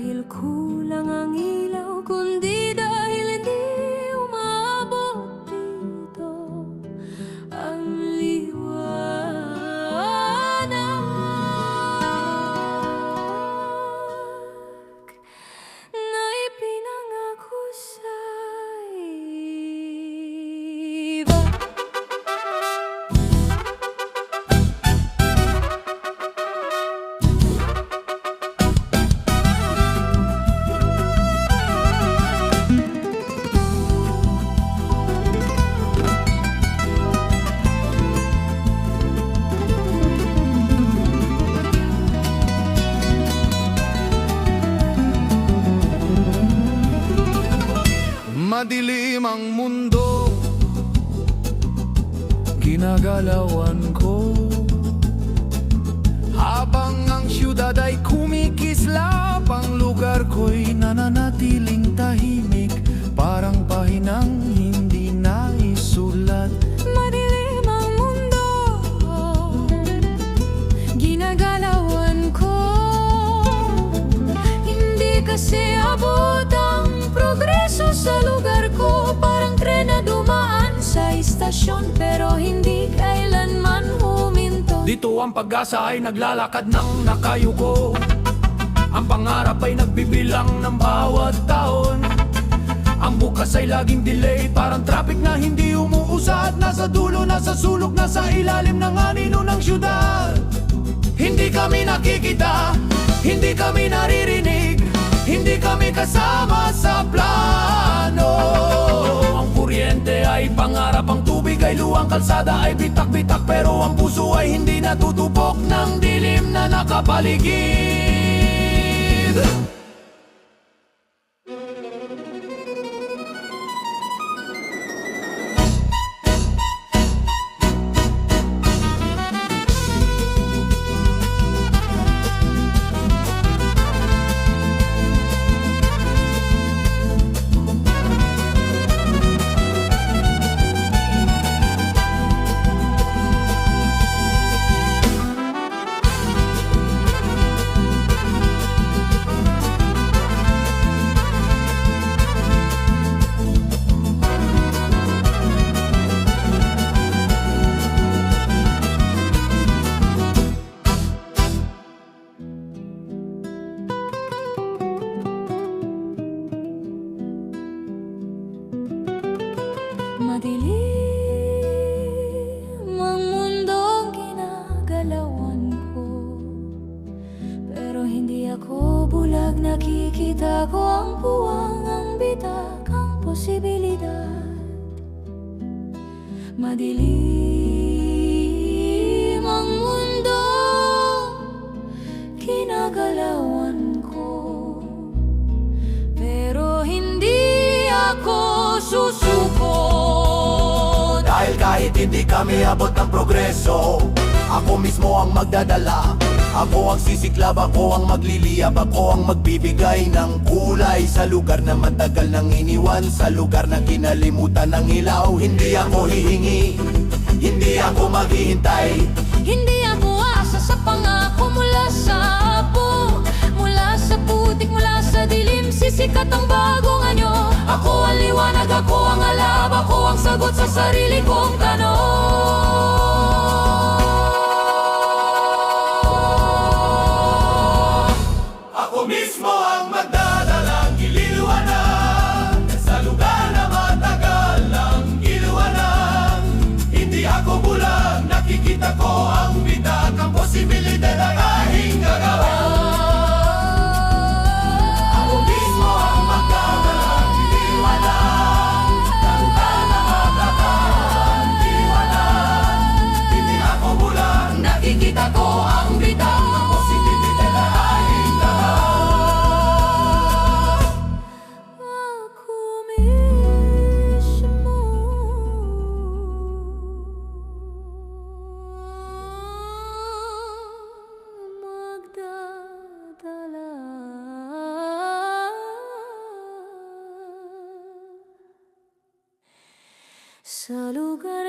dahil kulang ang ilaw, kundi dahil hindi umabot dito ang liwanag na ipinangako sa iba. Madilim ang mundo, ginagalawan ko, habang ang syudad ay kumikislap, ang lugar ko'y nananatiling tahimik, parang pahinang hindi naisulat. Madilim ang mundo, ginagalawan ko, hindi kasi abot ang progreso sa lugar ko. Parang tren na dumaan sa istasyon, pero hindi kailanman huminto. Dito ang pag-asa ay naglalakad ng nakayuko, ang pangarap ay nagbibilang ng bawat taon. Ang bukas ay laging delay, parang traffic na hindi umuusad. Nasa dulo, nasa sulok, nasa ilalim ng anino ng syudad. Hindi kami nakikita, hindi kami naririnig, hindi kami kasama sa plano. Ang kuryente ay pangarap, ang tubig ay luwang, kalsada ay bitak-bitak, pero ang puso ay hindi natutupok ng dilim na nakapaligid. Madilim ang mundong ginagalawan ko, pero hindi ako bulag, nakikita ko ang puwang, ang bitak, ang posibilidad. Madilim ang mundong ginagalawan ko, pero hindi ako susuko. Dahil kahit hindi kami abot ng progreso, ako mismo ang magdadala, ako ang sisiklab, ako ang magliliyab, ako ang magbibigay ng kulay sa lugar na matagal nang iniwan, sa lugar na kinalimutan ng ilaw. Hindi ako hihingi, hindi ako maghihintay, Hindi ako asa sa pangako, mula sa apo, mula sa putik, mula sa dilim, sisikat ang bagong anyo. Ako ang liwanag, ako ang alab, ako ang sagot sa sarili kong tanong. ako mismo ang magdadalang ililiwanag sa lugar na matagal nang iliwanag. Hindi ako bulag, nakikita ko ang bitak, ang posibilidad na aking gagawin. Ako mismo ang magdadalang ililiwanag sa lugar na matagal nang iliwanag. Hindi ako bulag, Nakikita ko ang bitak, ang posibilidad na aking gagawin. ako mismo magdadala sa lugar